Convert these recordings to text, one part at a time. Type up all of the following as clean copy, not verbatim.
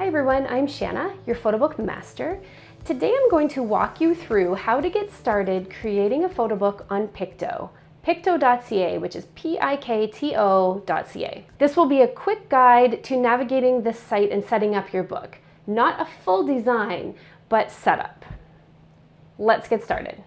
Hi everyone, I'm Shanna, your photobook master. Today I'm going to walk you through how to get started creating a photo book on Pikto. Pikto.ca, which is Pikto.ca. This will be a quick guide to navigating this site and setting up your book. Not a full design, but setup. Let's get started.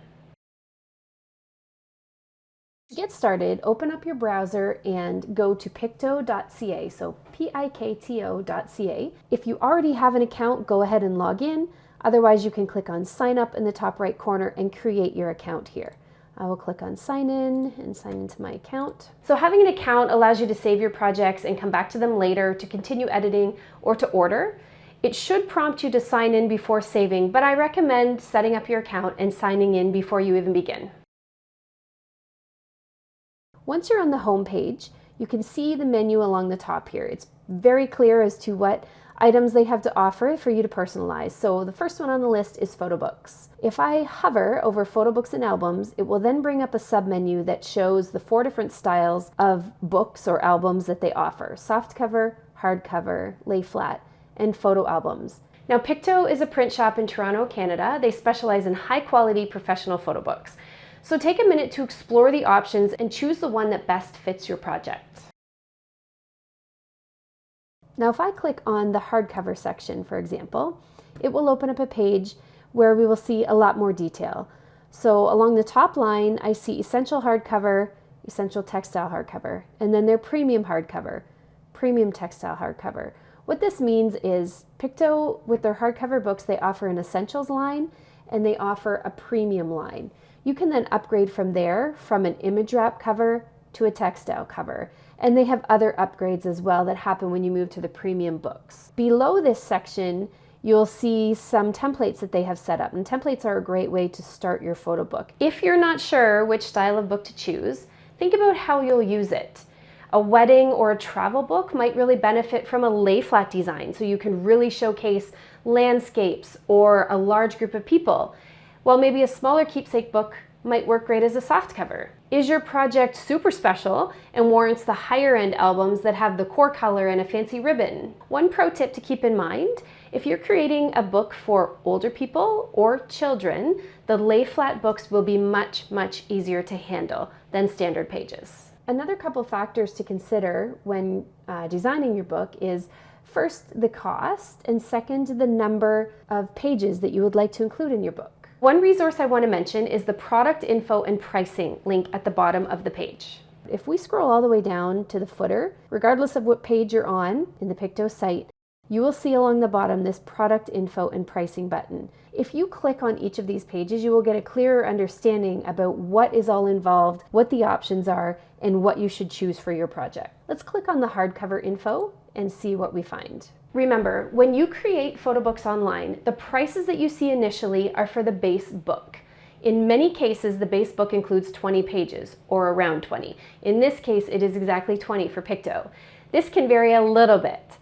To get started, open up your browser and go to Pikto.ca, so Pikto.ca. If you already have an account, go ahead and log in. Otherwise, you can click on sign up in the top right corner and create your account here. I will click on sign in and sign into my account. So having an account allows you to save your projects and come back to them later to continue editing or to order. It should prompt you to sign in before saving, but I recommend setting up your account and signing in before you even begin. Once you're on the home page, you can see the menu along the top here. It's very clear as to what items they have to offer for you to personalize. So the first one on the list is photo books. If I hover over photo books and albums, it will then bring up a submenu that shows the 4 different styles of books or albums that they offer: softcover, hardcover, lay flat, and photo albums. Now, Pikto is a print shop in Toronto, Canada. They specialize in high-quality professional photo books. So take a minute to explore the options and choose the one that best fits your project. Now, if I click on the hardcover section, for example, it will open up a page where we will see a lot more detail. So along the top line, I see essential hardcover, essential textile hardcover, and then their premium hardcover, premium textile hardcover. What this means is Pikto, with their hardcover books, they offer an essentials line and they offer a premium line. You can then upgrade from there, from an image wrap cover to a textile cover. And they have other upgrades as well that happen when you move to the premium books. Below this section, you'll see some templates that they have set up. And templates are a great way to start your photo book. If you're not sure which style of book to choose, think about how you'll use it. A wedding or a travel book might really benefit from a lay flat design, so you can really showcase landscapes or a large group of people. While maybe a smaller keepsake book might work great as a soft cover. Is your project super special and warrants the higher end albums that have the core color and a fancy ribbon? One pro tip to keep in mind: if you're creating a book for older people or children, the lay flat books will be much easier to handle than standard pages. Another couple factors to consider when designing your book is first the cost, and second the number of pages that you would like to include in your book. One resource I want to mention is the product info and pricing link at the bottom of the page. If we scroll all the way down to the footer, regardless of what page you're on in the Pikto site, you will see along the bottom this product info and pricing button. If you click on each of these pages, you will get a clearer understanding about what is all involved, what the options are, and what you should choose for your project. Let's click on the hardcover info and see what we find. Remember, when you create photo books online, the prices that you see initially are for the base book. In many cases, the base book includes 20 pages, or around 20. In this case, it is exactly 20 for Pikto. This can vary a little bit.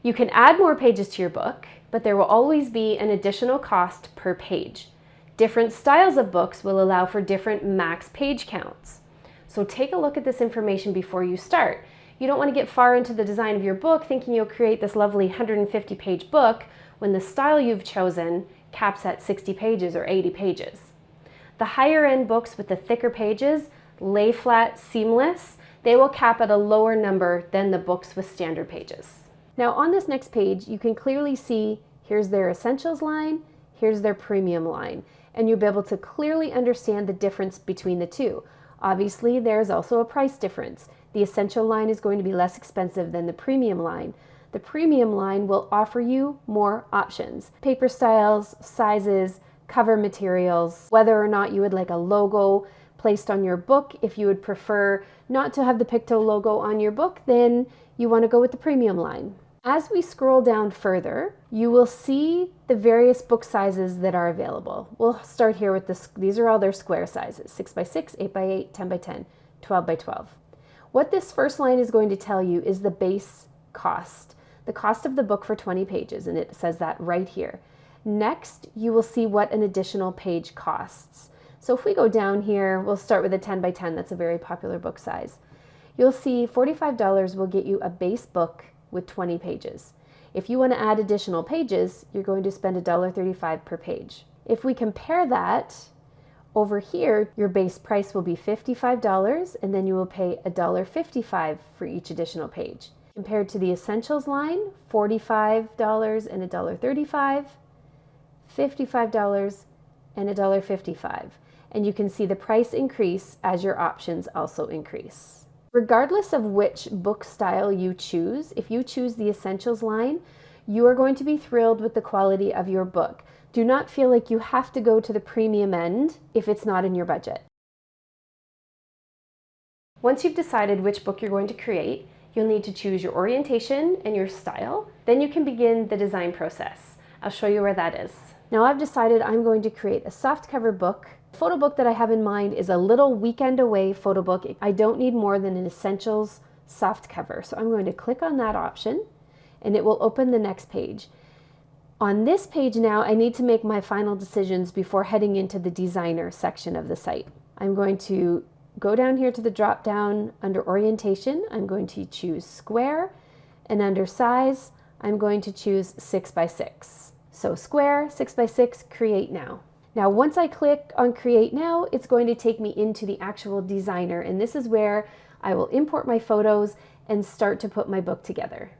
You can add more pages to your book, but there will always be an additional cost per page. Different styles of books will allow for different max page counts. So take a look at this information before you start. You don't want to get far into the design of your book thinking you'll create this lovely 150-page book when the style you've chosen caps at 60 pages or 80 pages. The higher end books with the thicker pages, lay flat, seamless, they will cap at a lower number than the books with standard pages. Now on this next page, you can clearly see here's their essentials line, here's their premium line, and you'll be able to clearly understand the difference between the two. Obviously, there's also a price difference. The essential line is going to be less expensive than the premium line. The premium line will offer you more options: paper styles, sizes, cover materials, whether or not you would like a logo placed on your book. If you would prefer not to have the Pikto logo on your book, then you want to go with the premium line. As we scroll down further, you will see the various book sizes that are available. We'll start here with this. These are all their square sizes: 6x6, 8x8, 10x10, 12x12. What this first line is going to tell you is the base cost, the cost of the book for 20 pages, and it says that right here. Next, you will see what an additional page costs. So if we go down here, we'll start with a 10x10, that's a very popular book size. You'll see $45 will get you a base book with 20 pages. If you want to add additional pages, you're going to spend $1.35 per page. If we compare that, over here, your base price will be $55, and then you will pay $1.55 for each additional page. Compared to the Essentials line, $45 and $1.35, $55 and $1.55. And you can see the price increase as your options also increase. Regardless of which book style you choose, if you choose the Essentials line, you are going to be thrilled with the quality of your book. Do not feel like you have to go to the premium end if it's not in your budget. Once you've decided which book you're going to create, you'll need to choose your orientation and your style. Then you can begin the design process. I'll show you where that is. Now I've decided I'm going to create a softcover book. The photo book that I have in mind is a little weekend away photo book. I don't need more than an Essentials softcover. So I'm going to click on that option and it will open the next page. On this page now, I need to make my final decisions before heading into the designer section of the site. I'm going to go down here to the drop down under orientation. I'm going to choose square, and under size, I'm going to choose 6 by 6. So square, 6 by 6, create now. Now, once I click on create now, it's going to take me into the actual designer, and this is where I will import my photos and start to put my book together.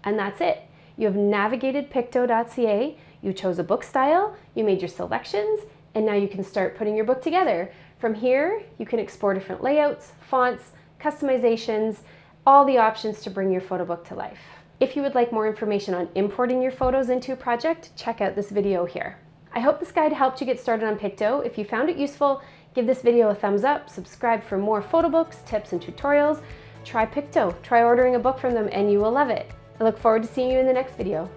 And that's it. You have navigated Pikto.ca, you chose a book style, you made your selections, and now you can start putting your book together. From here, you can explore different layouts, fonts, customizations, all the options to bring your photo book to life. If you would like more information on importing your photos into a project, check out this video here. I hope this guide helped you get started on Pikto. If you found it useful, give this video a thumbs up, subscribe for more photo books, tips, and tutorials. Try Pikto, try ordering a book from them, and you will love it. I look forward to seeing you in the next video.